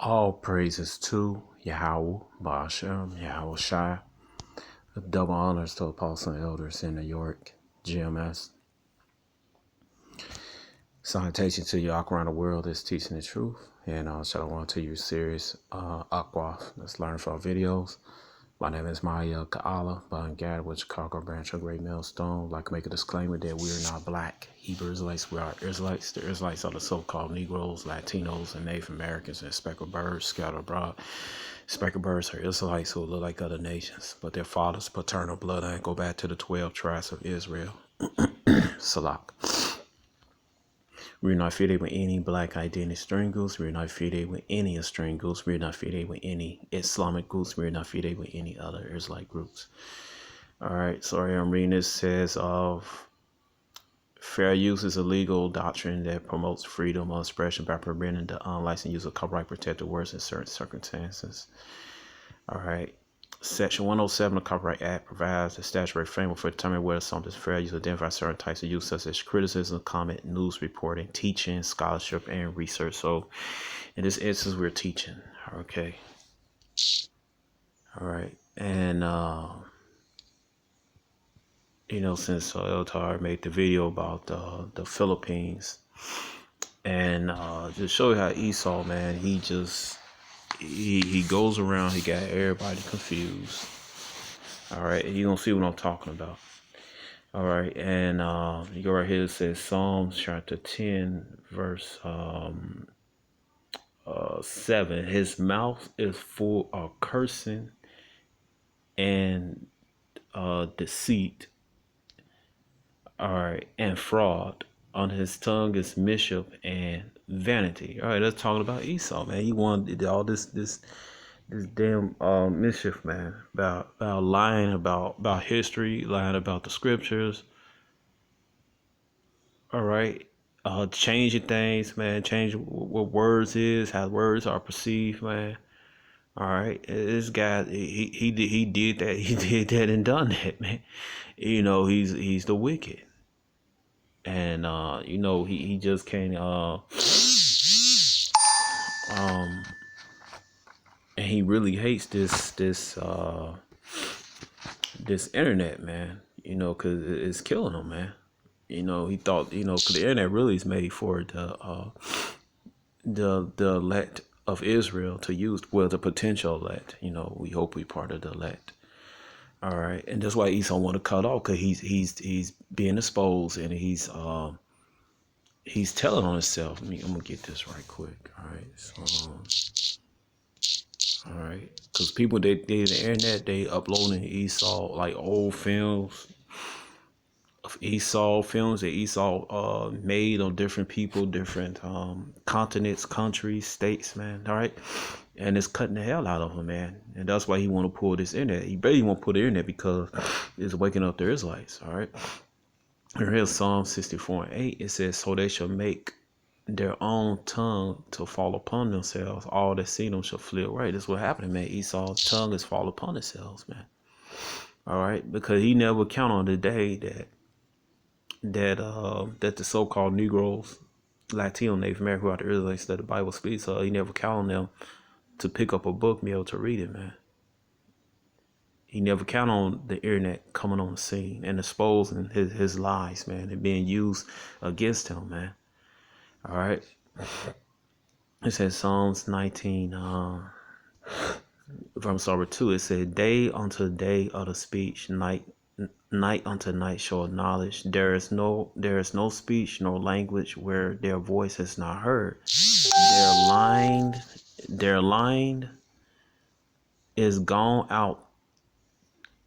All praises to Yahweh, Ba'ashem, Yahweh Shai. Double honors to Apostle and Elders in New York, GMS. Salutation to you all around the world that's teaching the truth. And shalom to you, series Akwaf. Let's learn from our videos. My name is Maya Ka'ala, Bangad with Chicago branch of Great Millstone. I'd like to make a disclaimer that we are not black Hebrew Israelites. We are Israelites. The Israelites are the so-called Negroes, Latinos, and Native Americans, and speckled birds scattered abroad. Speckled birds are Israelites who look like other nations, but their father's paternal bloodline go back to the 12 tribes of Israel. Salak. We're not affiliated with any black identity string groups. We're not affiliated with any string groups. We're not affiliated with any Islamic groups. We're not affiliated with any other Israelite groups. All right, sorry, I'm reading this. Says of fair use is a legal doctrine that promotes freedom of expression by preventing the unlicensed use of copyright protected words in certain circumstances. All right. Section 107 of the Copyright Act provides a statutory framework for determining whether something is fair use, identify certain types of use such as criticism, comment, news reporting, teaching, scholarship, and research. So in this instance, we're teaching. Okay. All right. And, since Eltar made the video about the Philippines, and just show you how Esau, man, he goes around, he got everybody confused. All right, you're going to see what I'm talking about. All right, and you go right here, it says Psalms chapter 10, verse 7. His mouth is full of cursing and deceit, all right, and fraud. On his tongue is mischief and vanity. All right, that's talking about Esau, man. He wanted all this damn mischief, man, about lying about history, lying about the scriptures. All right, changing things, man, change what words is, how words are perceived, man. All right, this guy, he did that, he did that and done that, man. He's the wicked, and he just can't and he really hates this internet, man. Because it's killing him, man. He thought, because the internet really is made for the elect of Israel to use, well, the potential elect. We hope we part of the elect. All right, and that's why Esau want to cut off, because he's being exposed, and he's telling on himself. I'm gonna get this right quick. All right, so all right, because people they the internet, they uploading Esau, like old films of Esau, films that Esau made on different people, different continents, countries, states, man. All right, and it's cutting the hell out of him, man. And that's why he want to pull this internet. He barely want to pull the internet because it's waking up the Israelites. All right. And here's Psalm 64:8. It says, "So they shall make their own tongue to fall upon themselves. All that see them shall flee away." That's what happened, man. Esau's tongue is fall upon themselves, man. All right, because he never count on the day that the so-called Negroes, Latino, Native American, who are the Israelites that the Bible speaks of, he never count on them to pick up a book, be able to read it, man. He never count on the internet coming on the scene and exposing his lies, man, and being used against him, man. All right. It says Psalms 19, from Psalm 2, it said, "Day unto day of the speech, night unto night show knowledge. There is no speech, no language where their voice is not heard. Their line is gone out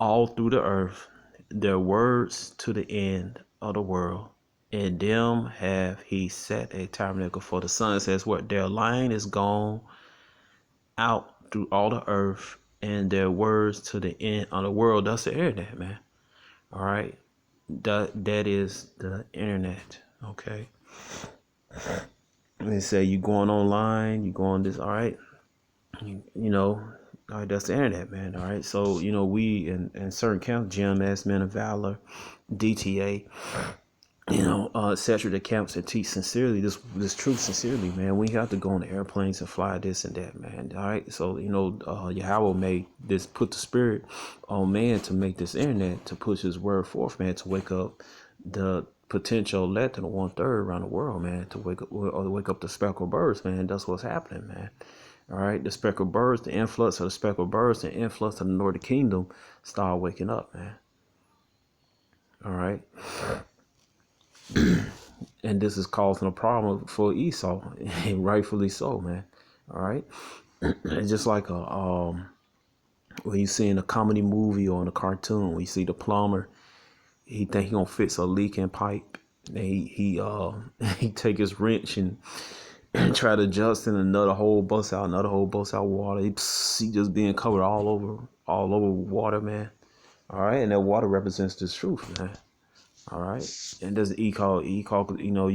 all through the earth, their words to the end of the world. In them have he set a tabernacle for the sun." It says what? Their line is gone out through all the earth, and their words to the end of the world. That's the internet, man. All right. That is the internet. Okay. They say you going online, you going this, all right. All right, that's the internet, man. All right. So, we in certain camps, GMS, Men of Valor, DTA, saturate the camps and teach sincerely this truth sincerely, man. We have to go on the airplanes and fly this and that, man. All right, so Yahweh made this, put the spirit on man to make this internet, to push his word forth, man, to wake up the potential elect in 1/3 around the world, man, to wake up the speckled birds, man. That's what's happening, man. All right, the speckled birds, the influx of the speckled birds, the influx of the northern kingdom start waking up, man. All right. And this is causing a problem for Esau, and rightfully so, man. All right. It's just like when you see in a comedy movie or in a cartoon, when you see the plumber, he think he gonna fix a leaking pipe, and he take his wrench and try to adjust, and another hole busts out, water. He just being covered all over water, man. All right, and that water represents this truth, man. All right, and does call, you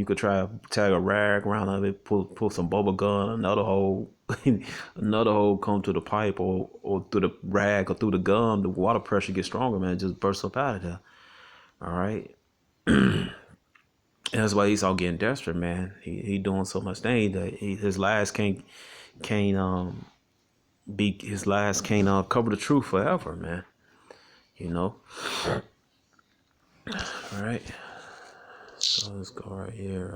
could try to tag a rag around of it, pull some bubble gum, another hole, another hole come to the pipe or through the rag or through the gum, the water pressure gets stronger, man, it just bursts up out of there. All right. And that's why he's all getting desperate, man. He doing so much thing that his last can't be his last can't cover the truth forever, man. All right. So let's go right here.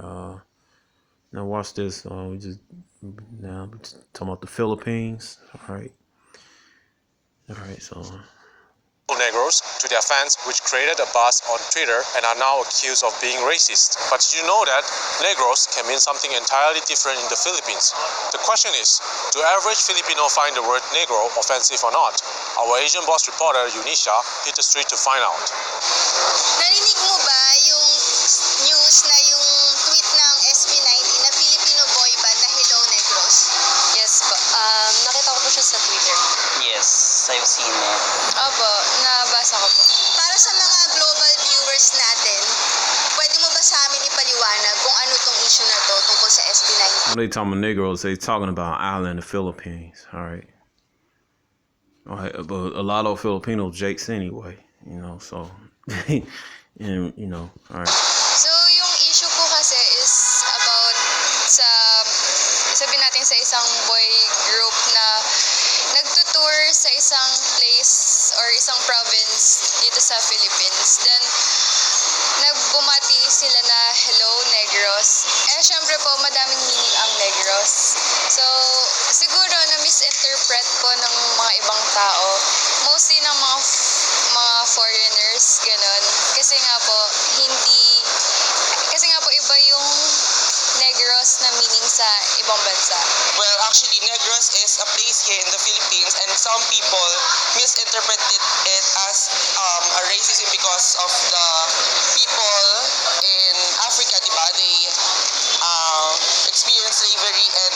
Now watch this. We just talking about the Philippines. All right. So Negroes to their fans, which created a buzz on Twitter and are now accused of being racist. But you know that Negros can mean something entirely different in the Philippines. The question is, do average Filipino find the word Negro offensive or not? Our Asian boss reporter, Eunicia, hit the street to find out. Narinig mo ba yung news na yung tweet ng SB19 na Filipino boy band na Hello Negros? Yes po. Nakita ko po siya sa Twitter. Yes, I've seen it. Opo, nabasa ko po. Para sa mga global viewers natin, pwede mo ba sa amin ipaliwanag kung ano tong issue na to tungkol sa SB19? when they talking about Negroes, they talking about an island in the Philippines. All right. But a lot of Filipinos jakes anyway, so and all right. So, yung issue po kasi is about sa, sabihin natin sa isang boy group na nagtutour sa isang place or isang province dito sa Philippines. Then, nagbumati sila na Hello Negros. Syempre po, madaming meaning ang Negros. So, siguro na-misinterpret po ng mga ibang tao. Mostly ng mga foreigners, ganun. Kasi nga po, iba yung Negros na meaning sa ibang bansa. Well, actually, Negros is a place here in the Philippines, and some people misinterpreted it as a racism because of the people in Africa, diba? They experienced slavery, and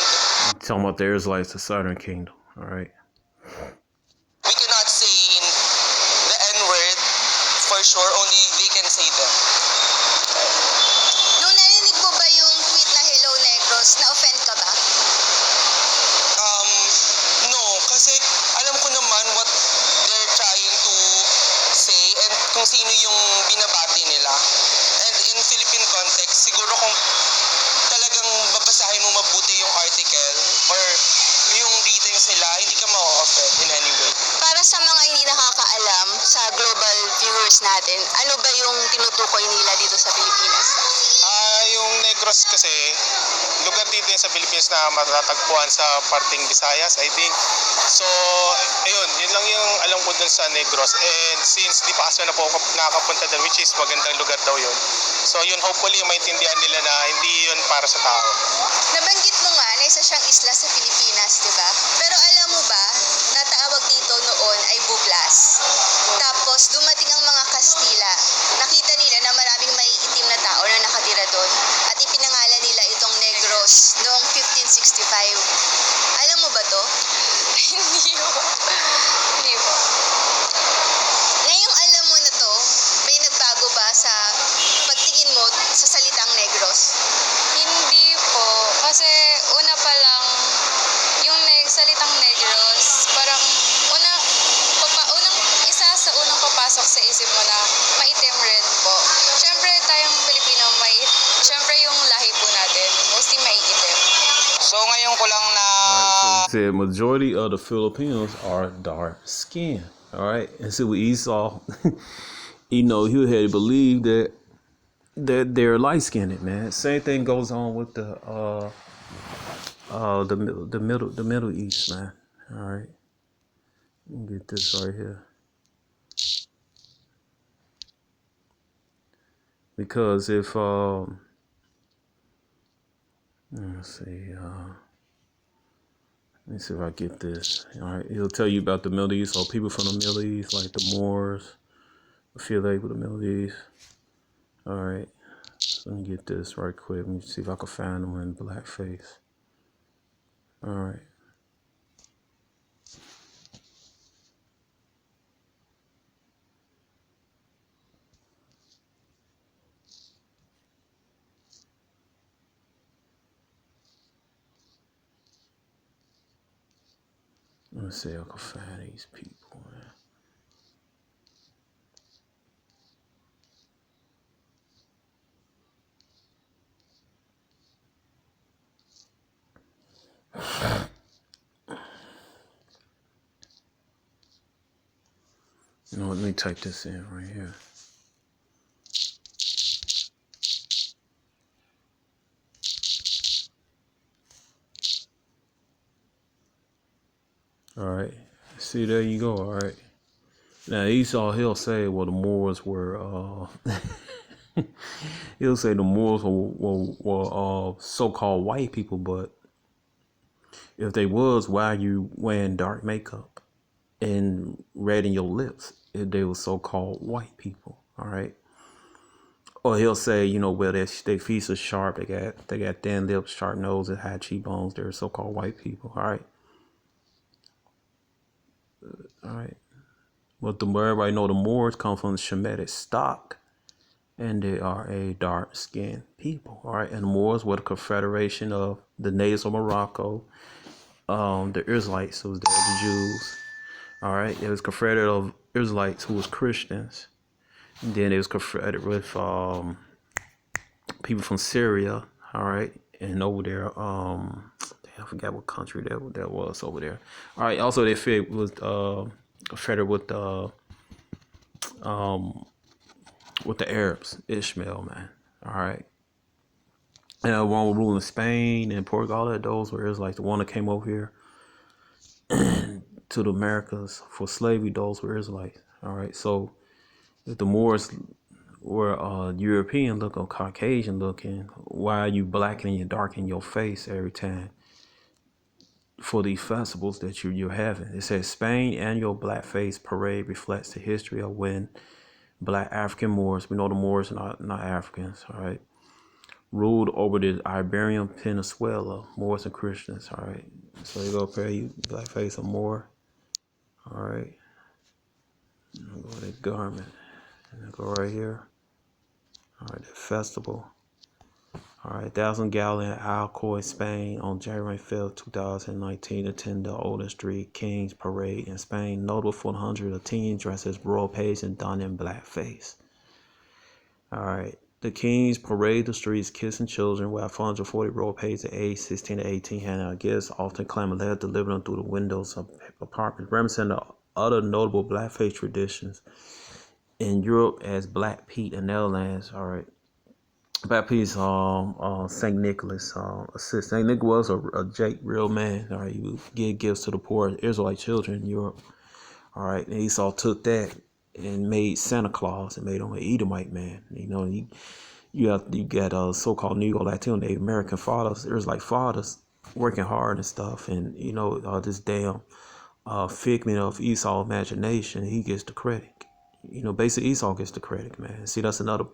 Talking about the Israelites, the Southern Kingdom. All right. we cannot say the N-word for sure, only they can say them. Nung narinig mo ba yung tweet na Hello Negros, na-offend ka ba? No, kasi alam ko naman what they're trying to say and kung sino yung binabati nila. And in Philippine context, siguro kung talagang babasahin mo mabuti yung article or yung readings nila, hindi ka ma-offend in any way. Para sa mga hindi nakakaalam, sa global viewers natin, ano ba yung tinutukoy nila dito sa Pilipinas? Yung Negros kasi, lugar dito sa Philippines na matatagpuan sa parting Visayas, I think. So, ayun, yun lang yung alam ko dun sa Negros. And since di pa kasi nakakapunta dun, which is magandang lugar daw yun. So, yun, hopefully, maintindihan nila na hindi yun para sa tao. Nabanggit mo nga na isa siyang isla sa Pilipinas, di ba? Pero alam mo ba, natawag dito noon ay Buglas. Tapos, dumating ang mga Kastila. Nakita nila na maraming may itim na tao na nakatira doon. At ipinangalan nila itong Negros noong 1565. Alam mo ba to? Hindi po. Ngayong alam mo na to, may nagbago ba sa pagtingin mo sa salitang Negros? Hindi po. Kasi una pa lang, yung salitang Negros, parang isa sa unang papasok sa isip mo na maitim rin po. Siyempre tayong Pilipino So ngayon ko lang na Alright, so he said majority of the Filipinos are dark skinned. Alright. And so with Esau, he had to believe that they're light skinned, man. Same thing goes on with the Middle East, man. Alright. Let me get this right here. Because if let's see, let me see if I get this. All right, he'll tell you about the Middle East, or people from the Middle East, like the Moors, affiliated with the Middle East. All right, so let me get this right quick. Let me see if I can find them in Blackface. All right. Let me see if I can find these people, man. You know what? Let me type this in right here. All right. See, there you go. All right. Now Esau, he'll say, well, the Moors were. He'll say the Moors were so-called white people, but if they was, why are you wearing dark makeup and red in your lips? If they were so-called white people, all right. Or he'll say, well, their feet are sharp. They got thin lips, sharp nose, and high cheekbones. They're so-called white people, all right. All right. But everybody know the Moors come from the Shemitic stock, and they are a dark-skinned people, all right. And the Moors were the confederation of the natives of Morocco, the Israelites who was there, the Jews, all right. It was confederate of Israelites who was Christians. And then it was confederate with people from Syria, all right, and over there, I forgot what country that was over there. All right. Also, they fit was confederate with the Arabs, Ishmael, man. All right. And one was ruling Spain and Portugal. All that those were Israelites. The one that came over here to the Americas for slavery, those were Israelites. All right. So if the Moors were European looking, Caucasian looking, why are you blackening and darkening your face every time for these festivals that you're having? It says Spain annual Blackface parade reflects the history of when Black African Moors, we know the Moors are not Africans, all right, ruled over the Iberian Peninsula, Moors and Christians, all right. So you go pair you Blackface or Moor, all right. I'll go to that garment, and I'll go right here, all right, that festival. All right, 1,000 Gallon Alcoy, Spain on January 5th, 2019, attend the Older Street Kings Parade in Spain, notable for 100 of teens dressed as royal pages and donned in blackface. All right, the Kings parade the streets kissing children, while 440 royal pages aged 16 to 18 hand out gifts, often claiming letters delivered them through the windows of apartments, representing other notable blackface traditions in Europe as Black Pete and Netherlands. All right. Baptist, Saint Nicholas, assist. Saint Nicholas was a Jake real man. All right, he would give gifts to the poor Israelite children in Europe. All right, and Esau took that and made Santa Claus and made him an Edomite man. You got so-called Negro, Latino, Native American fathers, Israelite fathers working hard and stuff, and this damn figment of Esau's imagination, he gets the credit. Basically Esau gets the credit, man. See, that's another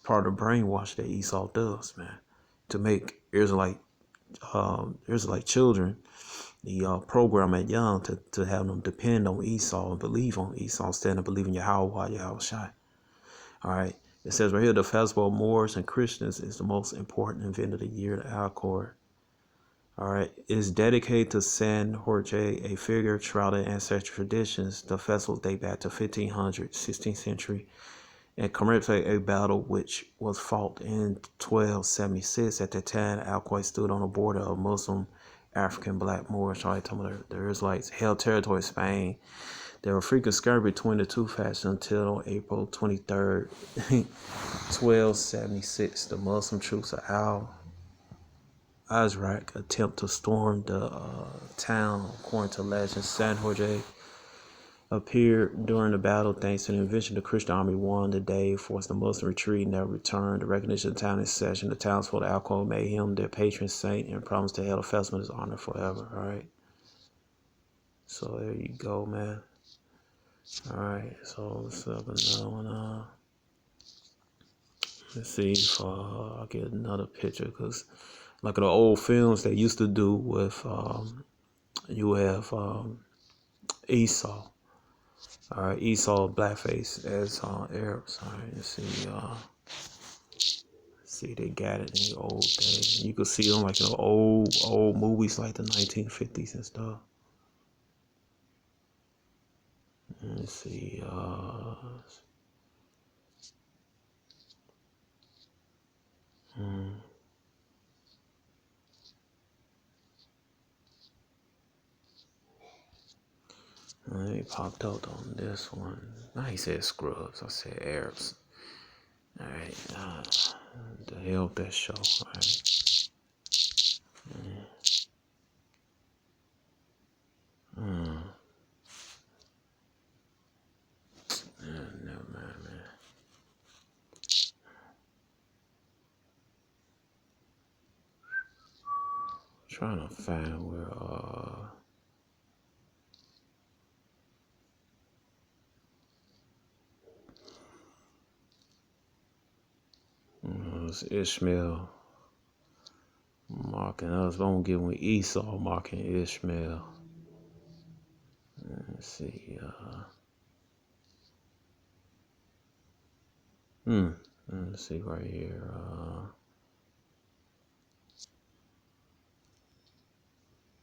part of the brainwash that Esau does, man, to make Israelite children, the program at young to have them depend on Esau and believe on Esau instead of believing Yahweh Shai. All right. It says right here, the festival of Moors and Christians is the most important event of the year, the Alcor. All right, is dedicated to San Jorge, a figure shrouded in ancestral traditions. The festivals date back to 1500, 16th century, and commemorate a battle which was fought in 1276. At that time, Alcoy stood on the border of Muslim African black Moors, right? Talking about the Israelites held territory in Spain. There were frequent skirmishes between the two factions until April 23rd, 1276. The Muslim troops of Al-Azraq attempt to storm the town. According to legend, San Jorge appeared during the battle. Thanks to the invention, the Christian army won the day, forced the Muslim retreat, never returned. The recognition of the town in session. The townsfolk of alcohol made him their patron saint and promised to hold a festival in his honor forever. All right. So there you go, man. All right. So let's up another one. Let's see if I get another picture, because like the old films they used to do with you have Esau. All right, Esau, Blackface as Arabs. All right, let's see. See, they got it in the old days. You could see them like in the old movies, like the 1950s and stuff. Let's see. They popped out on this one. He said scrubs. I said Arabs. All right. The hell with that show. All right. Never mind, man. Trying to find where it's Ishmael mocking us. But I'm gonna give him Esau mocking Ishmael. Let's see. Let's see right here.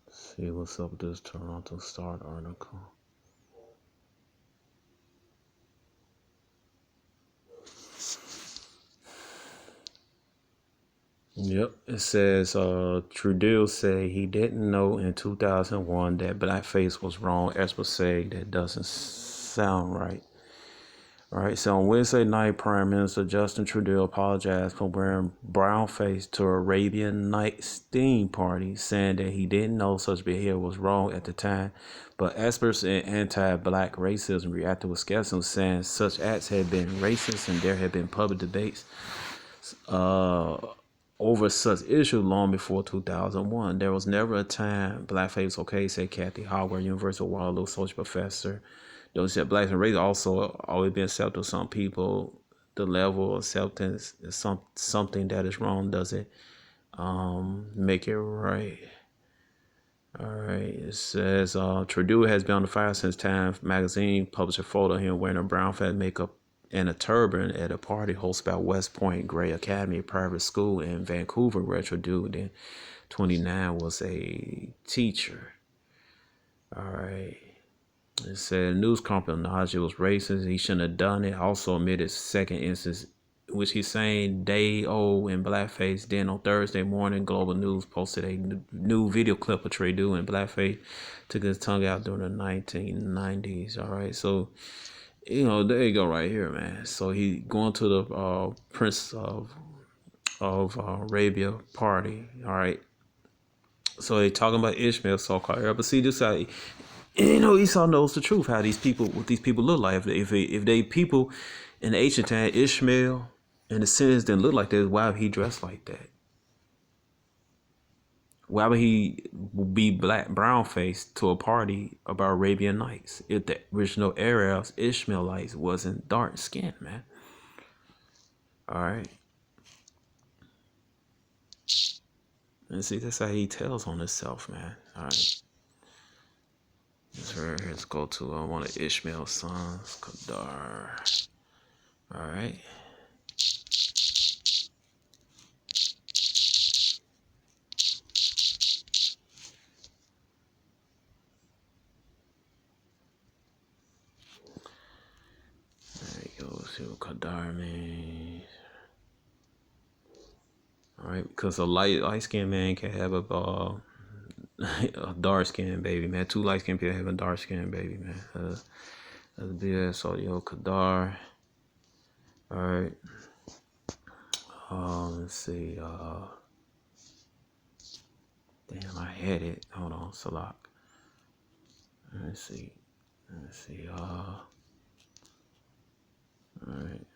See what's up with this Toronto Star article. Yep, it says Trudeau said he didn't know in 2001 that blackface was wrong. Experts say that doesn't sound right. All right, so on Wednesday night, Prime Minister Justin Trudeau apologized for wearing brownface to Arabian Nights theme party, saying that he didn't know such behavior was wrong at the time. But experts in anti-black racism reacted with skepticism, saying such acts had been racist and there had been public debates over such issues long before 2001. There was never a time blackface was okay, said Kathy Howard, University of Waterloo social professor. Those said blacks and race also always been accepted to some people. The level of acceptance is something that is wrong doesn't make it right. All right, it says Trudeau has been on the fire since Time magazine published a photo of him wearing a brown fat makeup and a turban at a party hosted by West Point Grey Academy, a private school in Vancouver, where Trudeau, then 29, was a teacher. All right. It said news company acknowledged it was racist. He shouldn't have done it. Also admitted second instance, which he's saying day old in blackface. Then on Thursday morning, Global News posted a new video clip of Trudeau in blackface. Took his tongue out during the 1990s. All right, so there you go right here, man. So he going to the Prince of Arabia party. All right. So they talking about Ishmael, so-called Arab. But see, this how Esau knows the truth. How what these people look like. If they people in the ancient time, Ishmael and the sins didn't look like that, why would he dress like that? Why would he be brown faced to a party about Arabian Nights if the original Arabs, Ishmaelites, wasn't dark skinned, man? All right. And see, that's how he tells on himself, man. All right. Let's go to one of Ishmael's sons, Kadar. All right. There you go. See what Kadar means. All right, because a light skinned man can have a a dark skinned baby, man. 2 light skinned people having a dark skinned baby, man. That's a big ass audio. Kadar. Alright. Let's see. Damn, I had it. Hold on, Salak. Let's see. Alright.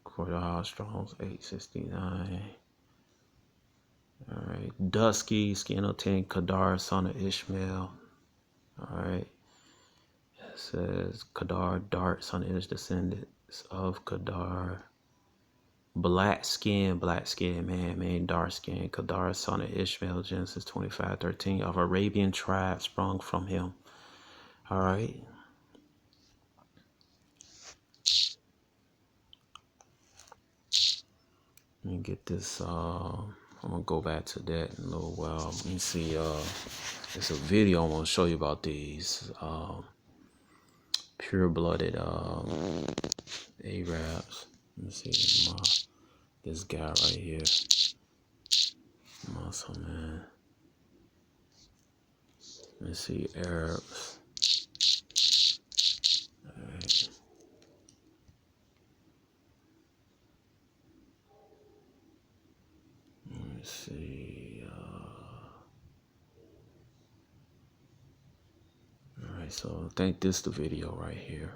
Quarter Strong's 869. Alright. Dusky, Skin of 10, Kadar, son of Ishmael. Alright. It says Kadar, Dart, son of Ish, descendants of Kadar. Black skin, man, dark skin. Kadar, son of Ishmael, Genesis 25:13, of Arabian tribe sprung from him. Alright. Let me get this, I'm gonna go back to that in a little while. Let me see, there's a video I want to show you about these, pure-blooded, Arabs. Let me see, this guy right here. Muscle, man. Let me see, Arabs. Alright. Let me see, alright, so I think this is the video right here.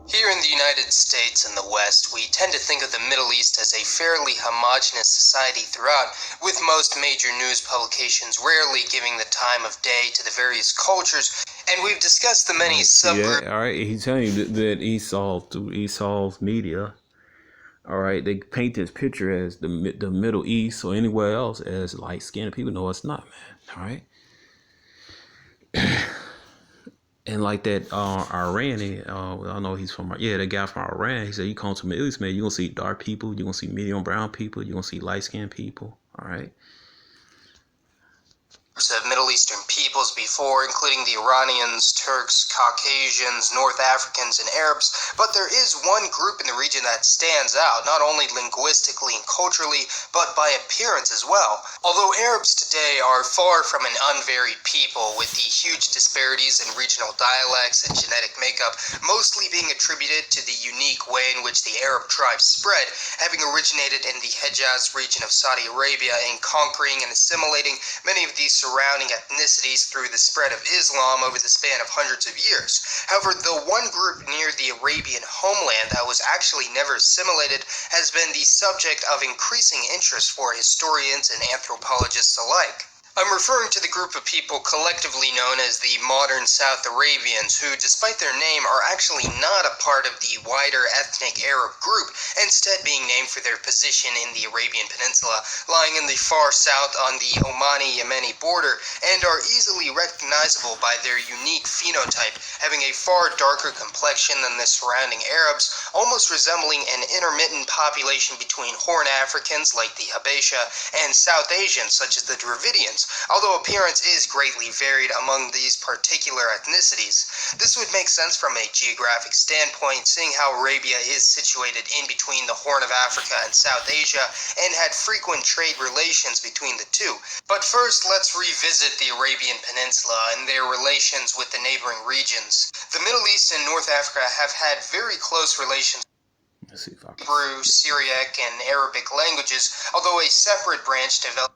Here in the United States and the West, we tend to think of the Middle East as a fairly homogenous society throughout, with most major news publications rarely giving the time of day to the various cultures, and we've discussed the many subgroups. Yeah, all right, he's telling you that Esau, through Esau's media, all right, they paint this picture as the Middle East or anywhere else as light-skinned people. No, it's not, man, all right? And like that Iranian, I know he's from, the guy from Iran, he said, you come to the Middle East, man, you're going to see dark people, you're going to see medium brown people, you're going to see light-skinned people, all right? Of Middle Eastern peoples before, including the Iranians, Turks, Caucasians, North Africans, and Arabs, but there is one group in the region that stands out, not only linguistically and culturally, but by appearance as well. Although Arabs today are far from an unvaried people, with the huge disparities in regional dialects and genetic makeup mostly being attributed to the unique way in which the Arab tribes spread, having originated in the Hejaz region of Saudi Arabia and conquering and assimilating many of these surrounding ethnicities through the spread of Islam over the span of hundreds of years. However, the one group near the Arabian homeland that was actually never assimilated has been the subject of increasing interest for historians and anthropologists alike. I'm referring to the group of people collectively known as the modern South Arabians, who, despite their name, are actually not a part of the wider ethnic Arab group, instead being named for their position in the Arabian Peninsula, lying in the far south on the Omani-Yemeni border, and are easily recognizable by their unique phenotype, having a far darker complexion than the surrounding Arabs, almost resembling an intermittent population between Horn Africans like the Habesha and South Asians such as the Dravidians, although appearance is greatly varied among these particular ethnicities. This would make sense from a geographic standpoint, seeing how Arabia is situated in between the Horn of Africa and South Asia and had frequent trade relations between the two. But first, let's revisit the Arabian Peninsula and their relations with the neighboring regions. The Middle East and North Africa have had very close relations. Hebrew, Syriac, and Arabic languages, although a separate branch developed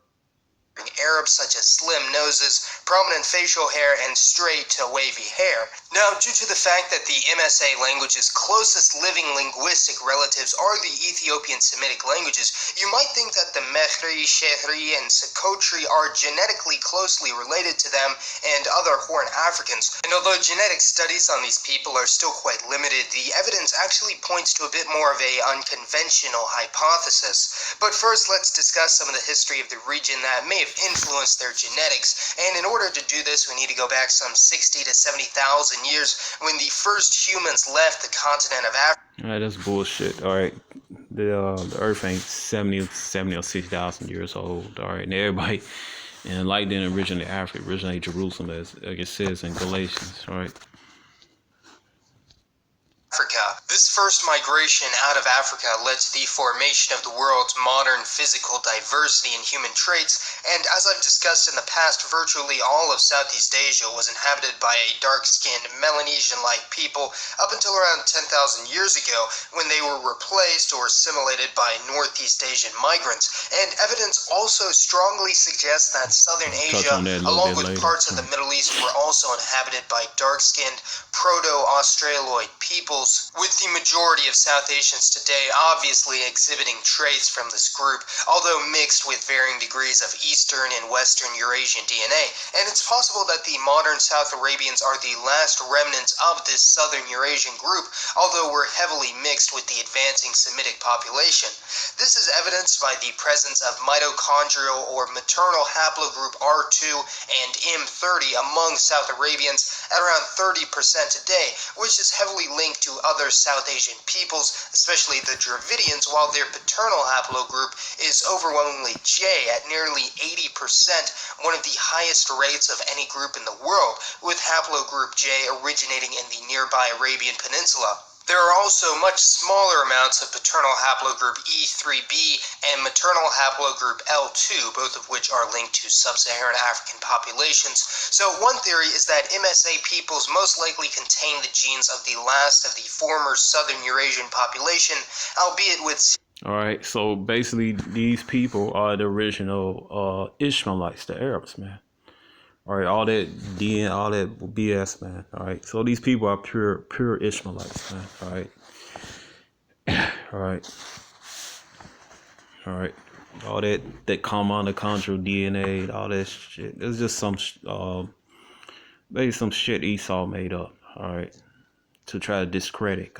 Arabs such as slim noses, prominent facial hair, and straight to wavy hair. Now, due to the fact that the MSA language's closest living linguistic relatives are the Ethiopian Semitic languages, you might think that the Mehri, Shehri, and Socotra are genetically closely related to them and other Horn Africans. And although genetic studies on these people are still quite limited, the evidence actually points to a bit more of a unconventional hypothesis. But first, let's discuss some of the history of the region that may have influenced their genetics, and in order to do this we need to go back some 60 to 70,000 years when the first humans left the continent of Africa. Alright, that's bullshit. Alright, the Earth ain't 70 or 60,000 years old. Alright, and everybody, And light didn't originate Africa, originate Jerusalem, as like it says in Galatians, right? Africa. This first migration out of Africa led to the formation of the world's modern physical diversity and human traits, and as I've discussed in the past, virtually all of Southeast Asia was inhabited by a dark-skinned Melanesian-like people up until around 10,000 years ago, when they were replaced or assimilated by Northeast Asian migrants. And evidence also strongly suggests that Southern I'll touch Asia, on that a little along bit with later. parts of the Middle East, were also inhabited by dark-skinned Proto-Australoid peoples, with the majority of South Asians today obviously exhibiting traits from this group, although mixed with varying degrees of Eastern and Western Eurasian DNA. And it's possible that the modern South Arabians are the last remnants of this Southern Eurasian group, although we're heavily mixed with the advancing Semitic population. This is evidenced by the presence of mitochondrial or maternal haplogroup R2 and M30 among South Arabians at around 30% today, which is heavily linked to other South Asian peoples, especially the Dravidians, while their paternal haplogroup is overwhelmingly J at nearly 80%, one of the highest rates of any group in the world, with haplogroup J originating in the nearby Arabian Peninsula. There are also much smaller amounts of paternal haplogroup E3b and maternal haplogroup L2, both of which are linked to sub-Saharan African populations. So one theory is that MSA peoples most likely contain the genes of the last of the former Southern Eurasian population, albeit with... All right, so basically these people are the original Ishmaelites, the Arabs, man. All right, all that BS, man. All right, so these people are pure Ishmaelites, man. All right, all right, all right. All that mitochondrial DNA, all that shit. It's just some maybe some shit Esau made up. All right, to try to discredit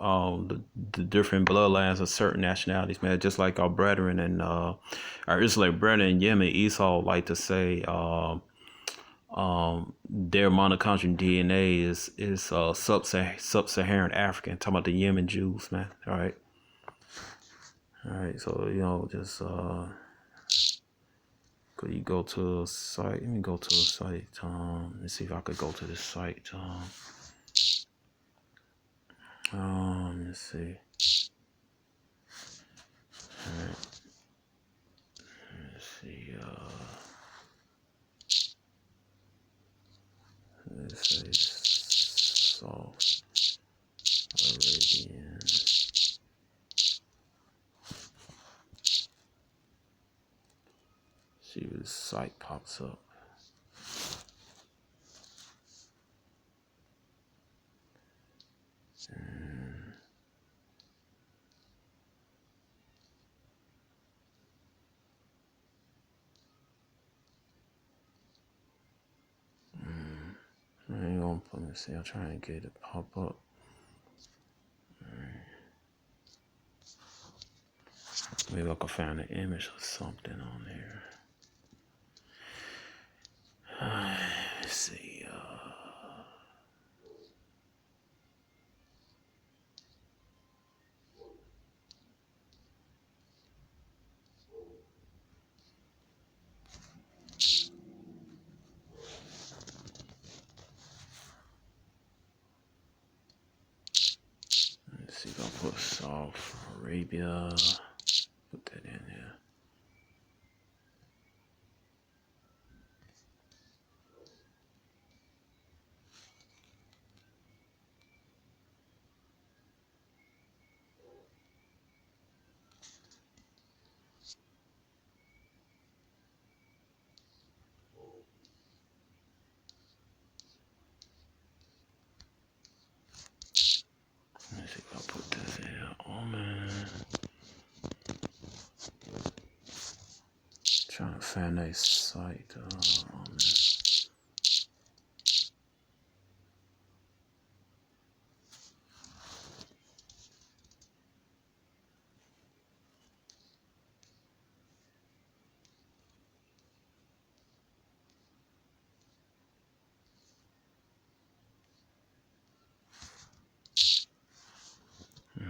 the different bloodlines of certain nationalities, man. Just like our brethren and our Israelite brethren in Yemen, Esau like to say their mitochondrial DNA is sub-Saharan African. Talking about the Yemen Jews, man. All right. So just could you go to a site? Let me go to a site. Let's see if I could go to this site. Let's see. All right. Let's see. Let's say South Arabian. See if this site pops up. I ain't gonna put me see. I'm trying to get it to pop up. Maybe I can find an image or something on there. Let's see. Let's see if I put South Arabia. Put that in there. Let's see if I put this in. Oh man. Trying to find a site. Oh man.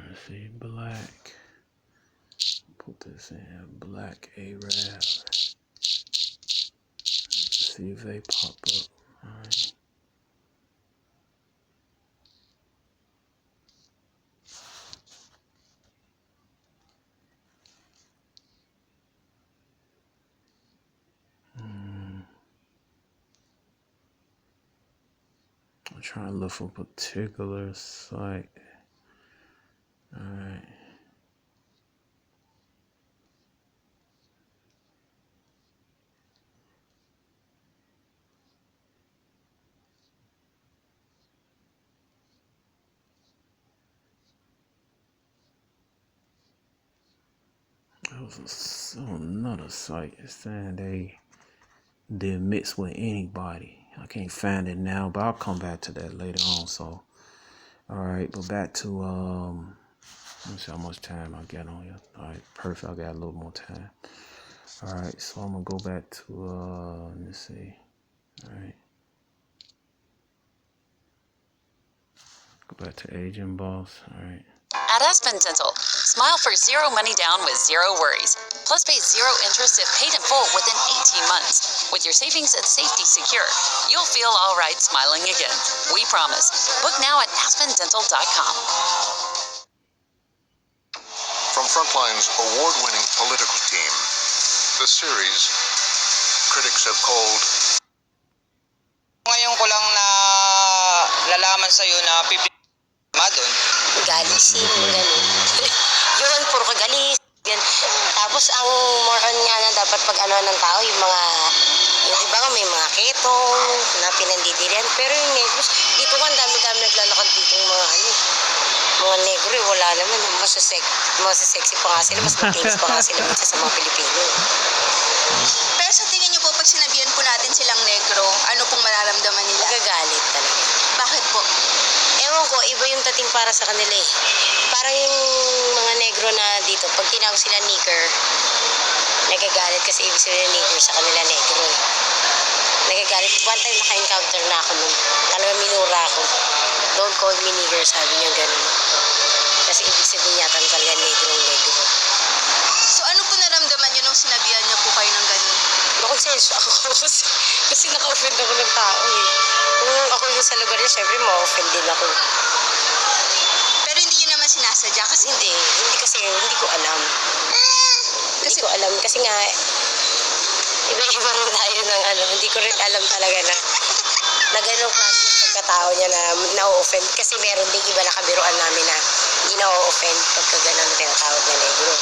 Let's see, black. Put put this in Black Arab. See if they pop up. Alright. I'm trying to look for a particular site. Alright. There was another site. It's saying they did mix with anybody. I can't find it now, but I'll come back to that later on. So, all right, but back to let me see how much time I got on here. All right, perfect. I got a little more time. All right, so I'm gonna go back to let me see. All right, go back to Agent Boss. All right. At Aspen Dental, smile for zero money down with zero worries. Plus pay zero interest if paid in full within 18 months. With your savings and safety secure, you'll feel all right smiling again. We promise. Book now at aspendental.com. From Frontline's award-winning political team, the series critics have called... Ngayon ko lang na lalaman sa'yo na doon. Galisin, gano'n. Yun, puro kagalis. Yan. Tapos ang more on nga na dapat pag ano ng tao, yung iba nga may mga ketong na pinandidirian. Pero yung negros, dito ka ang dami-dami naglalakad dito yung mga negro, wala naman. Masasexy pa nga sila, mas matinis pa nga sila minsan sa mga Pilipino. Pero sa tingin niyo po, pag sinabihan po natin silang negro, ano pong mararamdaman nila? Nagagalit talaga. Bakit po? Ewan ko, iba yung dating para sa kanila eh. Parang yung mga negro na dito, pag tinawag sila nigger, nagagalit kasi ibig sabihin nigger sa kanila negro eh. Nagagalit. One time naka-encounter na ako nun. Talaga minura ako. Don't call me nigger, sabi niya ganun. Kasi ibig sabihin yata talaga negro. So ano po naramdaman niyo nung sinabihan niyo po kayo ng ganun? Nakonsenso ako kasi naka-offend ako ng tao eh. Kung ako yung sa lugar niya, syempre ma-offend din ako. Pero hindi niyo naman sinasadya kasi Hindi ko alam. Hindi ko alam kasi nga, iba-iba rin tayo ng hindi ko rin alam talaga na ganun klase yung pagkatao niya na na-offend. Kasi meron ding iba na kabiruan namin na hindi na-offend pagka ganun tinatawag na negro.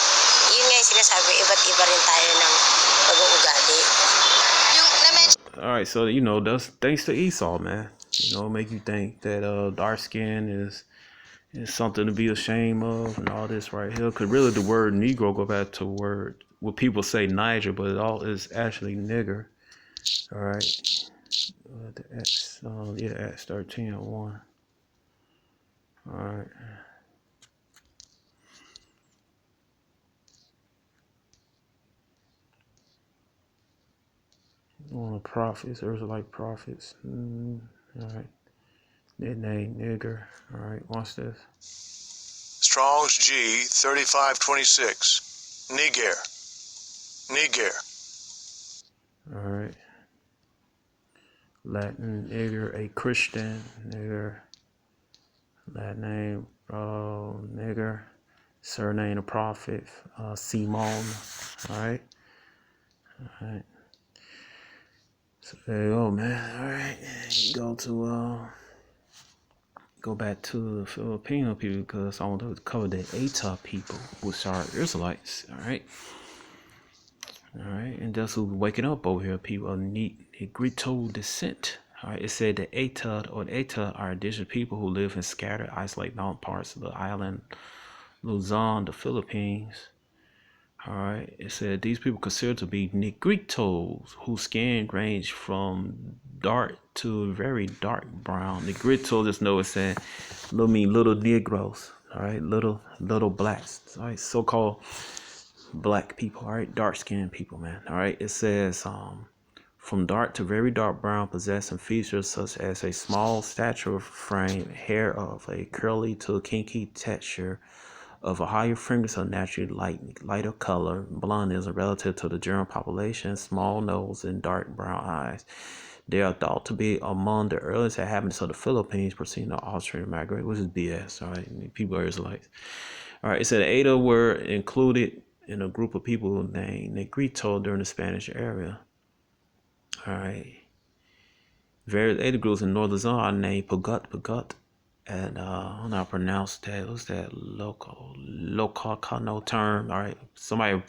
Yun nga yung sinasabi, iba't iba rin tayo ng pag-uugali. yung na-mention All right, so that's thanks to Esau, man. Make you think that dark skin is something to be ashamed of and all this right here. Cause really the word Negro go back to word what people say Niger, but it all is actually nigger. All right, the X, X 13:1. All right. One of the prophets, Israelite prophets. All right. Their name, nigger. All right, watch this. Strong's G 3526. Niger. All right. Latin nigger, a Christian nigger. Latin name, nigger. Surname, a prophet, Simon. All right. All right. So there you go, man. All right. Go back to the Filipino people because I want to cover the Eta people, which are Israelites. All right. All right. And that's who's waking up over here, people of Negrito descent. All right. It said the Eta are indigenous people who live in scattered, isolated mountain parts of the island Luzon, the Philippines. All right, it said these people considered to be Negritos, whose skin range from dark to very dark brown. Negrito, just know it's saying little Negroes. All right, little blacks. All right, so-called black people. All right, dark-skinned people, man. All right, it says from dark to very dark brown, possessing features such as a small stature frame, hair of a curly to kinky texture, of a higher frequency of naturally lighter color. Blonde is a relative to the general population, small nose and dark brown eyes. They are thought to be among the earliest inhabitants of the Philippines, preceding the Austrian migrant, which is BS. All right, people are Israelites. All right, it said Ada were included in a group of people named Negrito during the Spanish era. All right. Various Ada groups in northern zone are named Pagut, and I don't know how to pronounce that. What's that local term? All right, somebody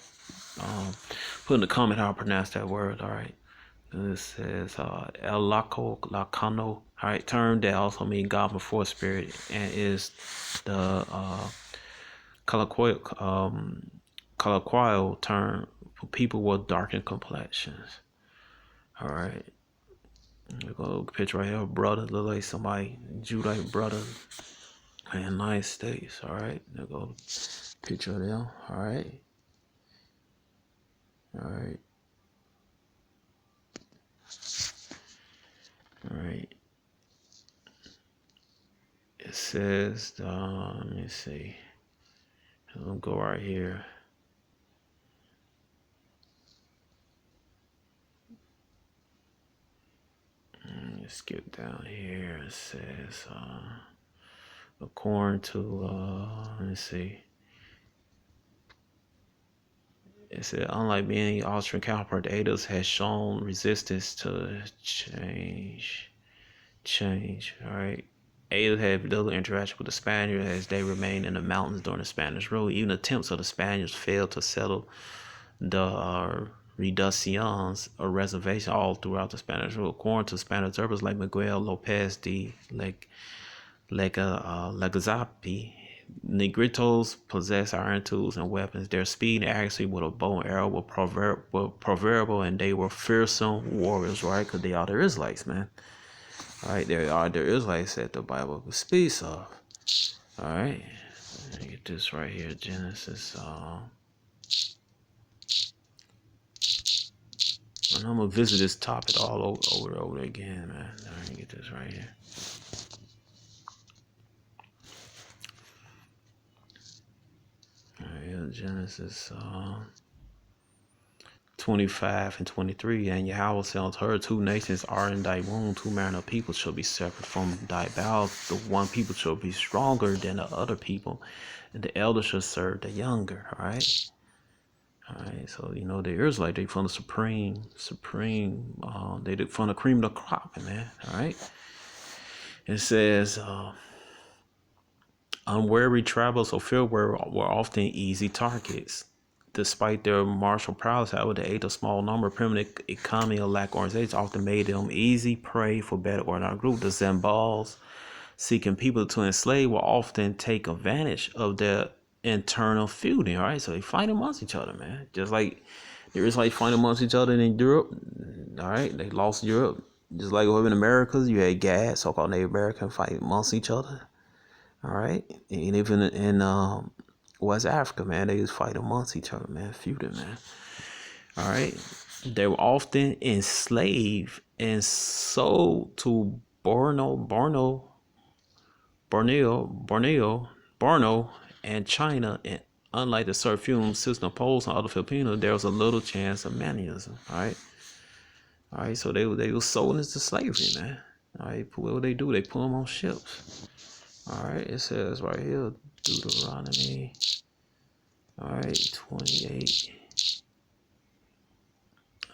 put in the comment how to pronounce that word. All right, it says El Lacano. All right, term that also means God before spirit, and is the colloquial term for people with darkened complexions. All right. Look at a picture right here, brother. Look like somebody, Judite brother. In the United States. All right. Look at a picture of them. All right. All right. All right. It says, let me see. I'll go right here. Let me skip down here. It says, according to, let me see. It said, unlike many Austrian counterpart, the Adas has shown resistance to change. All right. Ada had little interaction with the Spaniards as they remained in the mountains during the Spanish rule. Even attempts of the Spaniards failed to settle the reducciones or reservation all throughout the Spanish rule. According to Spanish observers like Miguel Lopez de Legazpi, Negritos possess iron tools and weapons. Their speed and accuracy with a bow and arrow were proverbial, and they were fearsome warriors, right? Because they are the Israelites, man. All right, there are the Israelites that the Bible speaks of. All right, let me get this right here, Genesis. And I'm gonna visit this topic all over again, man. Let me get this right here. All right, Genesis 25 and 23, and Yahweh said unto her, 2 nations are in thy womb, 2 manner of people shall be separate from thy bowels. The one people shall be stronger than the other people, and the elder shall serve the younger. All right. So you know the Israelites, they from the supreme. They from the cream of the crop, man. All right. It says, unwary travelers or field were often easy targets. Despite their martial prowess, however, the aid of small number, primitive economy, or lack of organization often made them easy prey for better organized group. The Zambals, seeking people to enslave, will often take advantage of their internal feuding. All right, so they fight amongst each other, man. Just like there is like fighting amongst each other in Europe. All right, they lost Europe. Just like over in Americas, you had Gad, so-called Native American, fight amongst each other. All right, and even in West Africa, man, they just fight amongst each other, man, feuding, man. All right, they were often enslaved and sold to Borneo, and China. And unlike the serfdom system imposed on other Filipinos, there was a little chance of manism. All right, so they were sold into slavery, man. All right, what would they do? They put them on ships. All right, it says right here, Deuteronomy. All right, 28.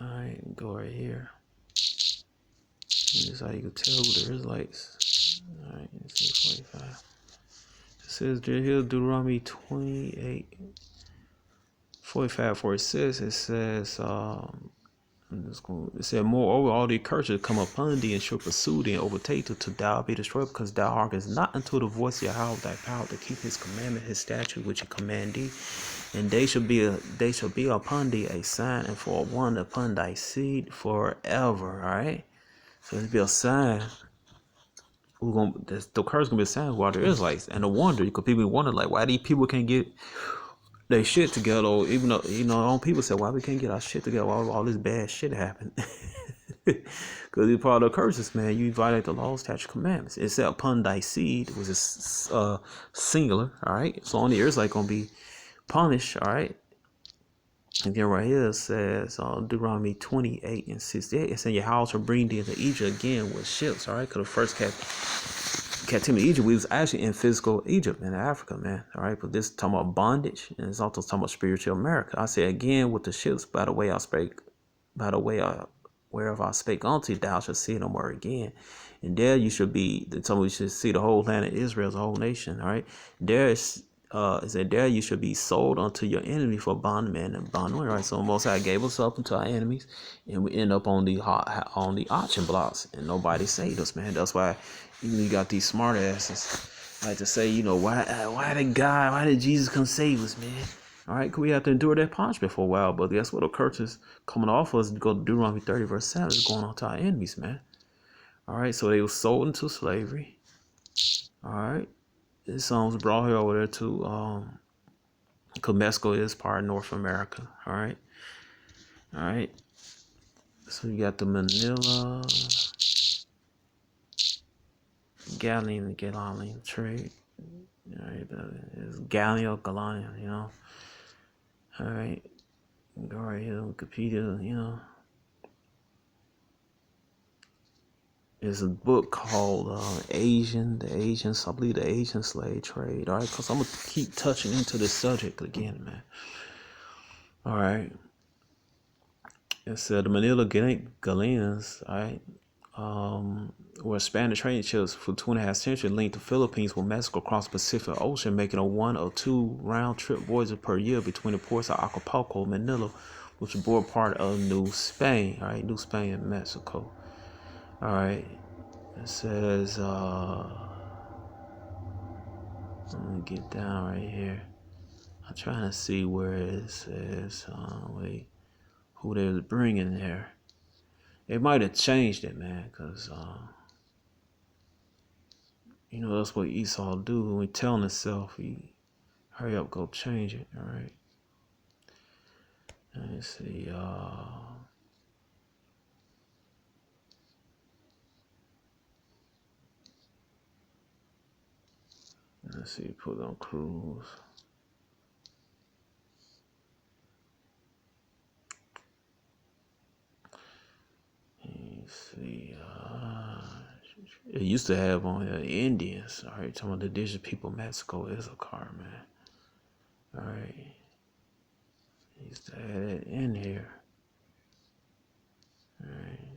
All right, go right here. This is how you can tell who the Israelites. All right, let's see, 45. It says here, Deuteronomy 28, 45, 46. It says, it said, moreover, all the curses come upon thee and shall pursue thee and overtake thee till thou be destroyed, because thou hearkenest not unto the voice of Yahweh thy power to keep his commandment, his statute, which he command thee. And they shall be upon thee a sign and for a wonder upon thy seed forever. All right, so it'll be a sign. The curse gonna be a sign while there is like, and a wonder, because people wonder like why these people can't get their shit together, or even though, you know, people say why we can't get our shit together, why all this bad shit happened. Because it's part of the curses, man. You violate the laws, statute, commandments. It said upon thy seed, which is singular, all right? So on the earth, like, going to be punished, all right? And then right here it says, Deuteronomy 28 and 68, it said, your house will bring thee into Egypt again with ships, all right? Because the first captivity in Egypt, we was actually in physical Egypt in Africa, man, all right? But this is talking about bondage, and it's also talking about spiritual America. I say again with the ships, by the way I spake, by the way whereof I spake unto thee, thou shalt see no more again. And there you should be, we should see the whole land of Israel as a whole nation, all right? There is, it said, there you should be sold unto your enemy for bondman and bondwoman, right? So Most High gave us up unto our enemies, and we end up on the auction blocks, and nobody saved us, man. That's why you got these smart asses like to say, why did Jesus come save us, man? All right, we have to endure that punishment for a while, but guess what? The curses coming off us, go to Deuteronomy 30 verse 7, is going on to our enemies, man. All right, so they were sold into slavery. All right, this song was brought here over there to because Mexico is part of North America. All right, so you got the Manila galleon trade. All right, it's Galileo Galania, All right, go right here, Wikipedia, There's a book called the Asian slave trade. All right, because I'm gonna keep touching into this subject again, man. All right, it said the Manila Galleons, all right, were Spanish trading ships for 2.5 centuries, linked the Philippines with Mexico across the Pacific Ocean, making a 1 or 2 round-trip voyages per year between the ports of Acapulco and Manila, which bore part of New Spain. All right, New Spain and Mexico. All right, it says, let me get down right here. I'm trying to see where it says, who they was bringing there. They might have changed it, man, because, that's what Esau do when we telling himself, he hurry up, go change it, all right? Let me see, let's see, put on cruise. Let's see, it used to have on Indians, all right, talking about the indigenous people of Mexico is a car, man. All right, it used to have it in here. All right.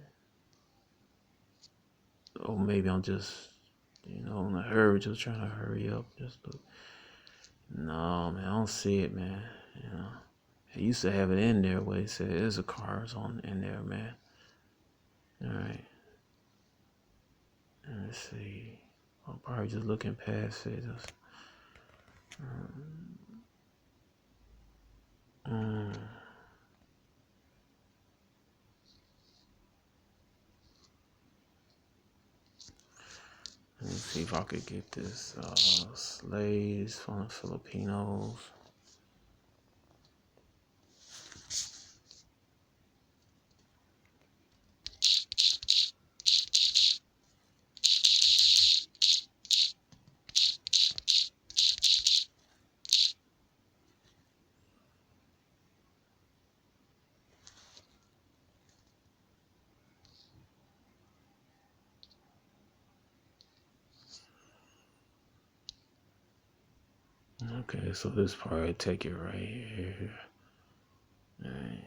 Or maybe I'm just, in a hurry, just trying to hurry up. No, man, I don't see it, man. It used to have it in there where it said there's a cars on in there, man. All right. Let's see. I'm probably just looking past it. Let me see if I could get this slaves from the Filipinos. Okay, so this probably take it right here. All right.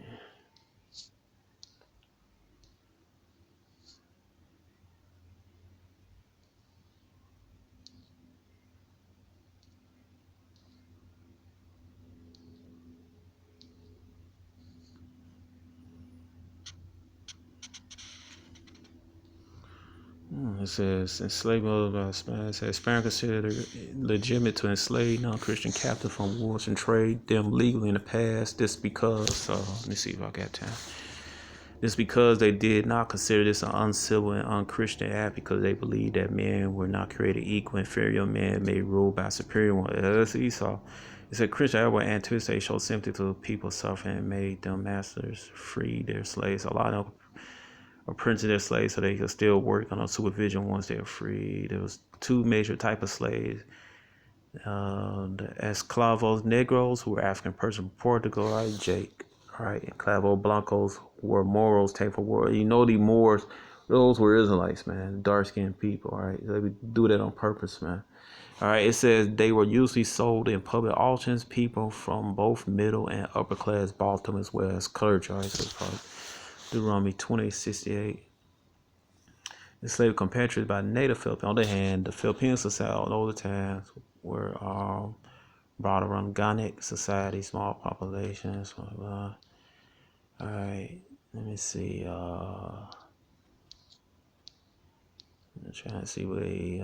It says enslavement by Spain. It says Spain considered it legitimate to enslave non-Christian captives from wars and trade them legally in the past. This because let me see if I got time. This because they did not consider this an uncivil and unchristian act because they believed that men were not created equal. Inferior men may rule by superior one. That's Esau. It said Christian ever anticipate showed sympathy to the people suffering and made them masters free their slaves. A lot of or printed their slaves so they could still work under supervision once they were free. There was two major type of slaves. The esclavos negros, who were African persons from Portugal, right? Jake, right? And clavo blancos were Moros, taken for war. You know, the Moors, those were Israelites, man, dark-skinned people, all right? They would do that on purpose, man. All right, it says they were usually sold in public auctions. People from both middle and upper class bought them as well as clergy. All right, so it's probably Deuteronomy 20:68. Enslaved compatriots by native Philippines. On the other hand, the Philippines society all over the times were brought around Ghanic society, small populations. Blah, blah. All right, let me see. I'm trying to see what they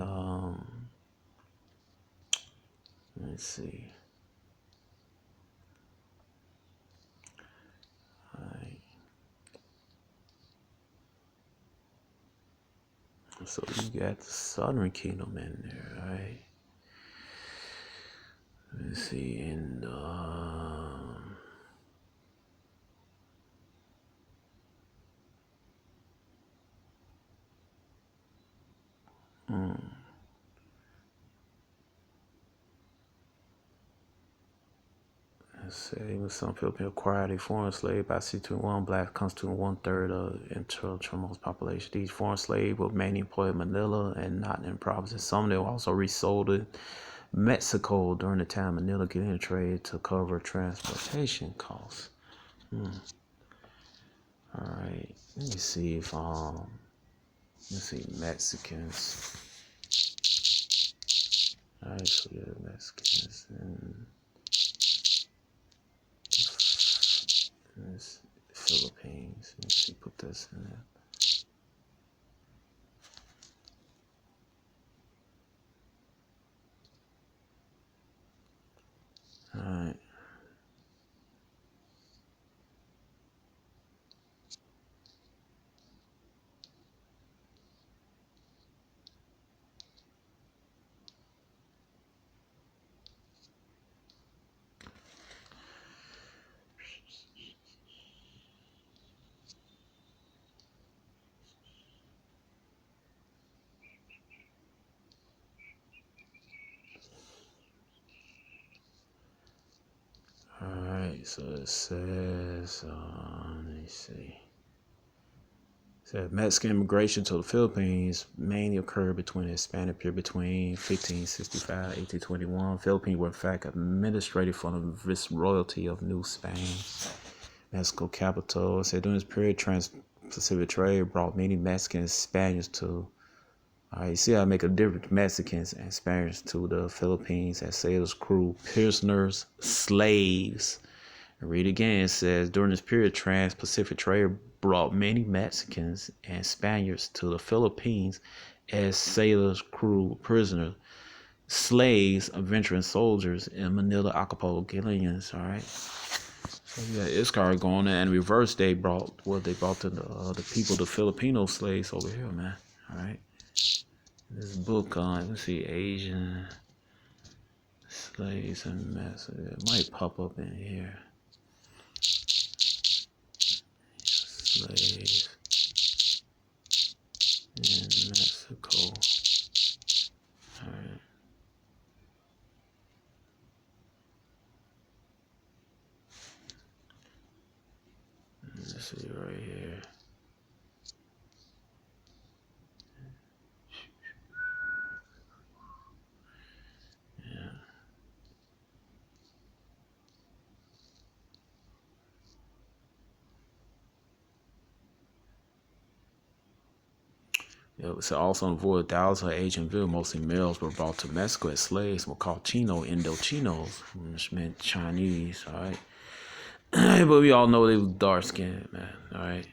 let me see. All right. So you got the Southern Kingdom in there, right? Let's see, and let's say with some Philippine acquired a foreign slave by C21 black constituting 1/3 of Intramuros population. These foreign slaves were mainly employed in Manila and not in provinces. Some of them were also resold in Mexico during the time Manila getting trade to cover transportation costs. All right, let me see if let's see Mexicans. All right, so yeah, Mexicans and this Philippines. Let's see, put this in there. All right. Alright, so it says, let me see. It says Mexican immigration to the Philippines mainly occurred between the Hispanic period between 1565 and 1821. Philippines were in fact administrated from the Viceroyalty of New Spain. Mexico capital. It said during this period, trans-Pacific trade brought many Mexicans and Spaniards to you see how I make a difference, Mexicans and Spaniards to the Philippines as sailors, crew, prisoners, slaves. And read again, it says, during this period, trans-Pacific trade brought many Mexicans and Spaniards to the Philippines as sailors, crew, prisoners, slaves, adventuring soldiers, and Manila archipelago Guineans, all right? So yeah, Iscar going there, and reverse, they brought the people, the Filipino slaves over here, man, all right? This book on, let's see, Asian slaves and Mexico. It might pop up in here. Slaves in Mexico. Alright. Let's see right here. It was also on board thousands of Asian villagers, mostly males, were brought to Mexico as slaves, were called Indochinos, which meant Chinese, all right? But we all know they was dark-skinned, man, all right?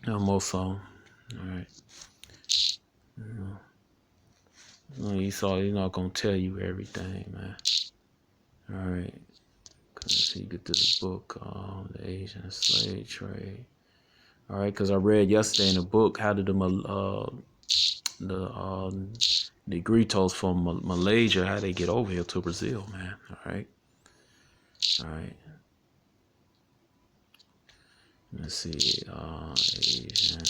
Most of them, all right? He's not going to tell you everything, man, all right? Let's see, get this book, The Asian Slave Trade. All right, because I read yesterday in the book, how did the Negritos from Malaysia, how they get over here to Brazil, man. All right. Let's see, Asian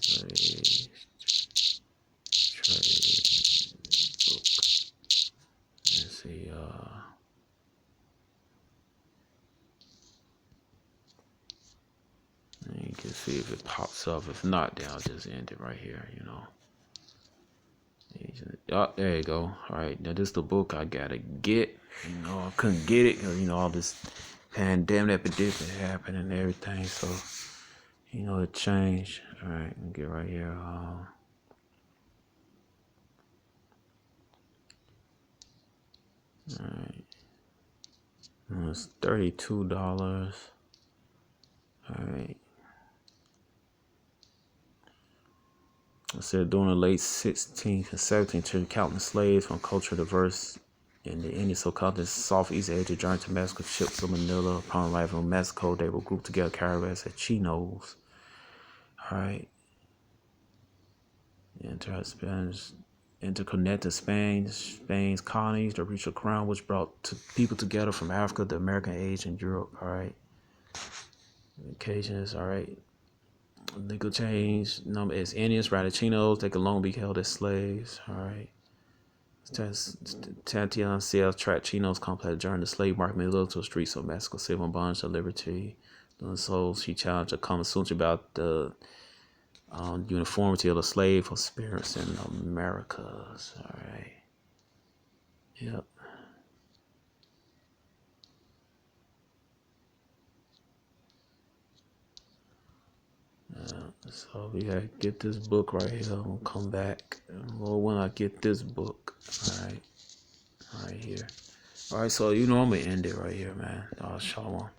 slave trade book. Let's see, you can see if it pops up. If not, then I'll just end it right here, you know. Oh, there you go. All right, now this is the book I gotta get. You know, I couldn't get it because, you know, all this pandemic epidemic happened and everything. So, you know, it changed. All right, let me get right here. All right. It's $32. All right. I said during the late 16th and 17th century, countless slaves from culture diverse in the Indian so-called southeast Asia journeyed to Mexico, ships to Manila. Upon arrival in Mexico, they were grouped together, caravans as chinos. All right. Interconnected Spain's colonies, the reach of crown, which brought people together from Africa, the American age, and Europe. All right. Occasions. All right. Legal change number is Indians, Radichinos. They could long be held as slaves. All right. Tatiana sales tracked Chinos complex during the slave market middle to the streets of Mexico, civil bondage to liberty. So she challenged a conversation about the uniformity of the slave experience in the Americas. All right. Yep. So we gotta get this book right here. I'm gonna come back. Well, when I get this book, all right here. All right, so you know I'm gonna end it right here, man. Shalom.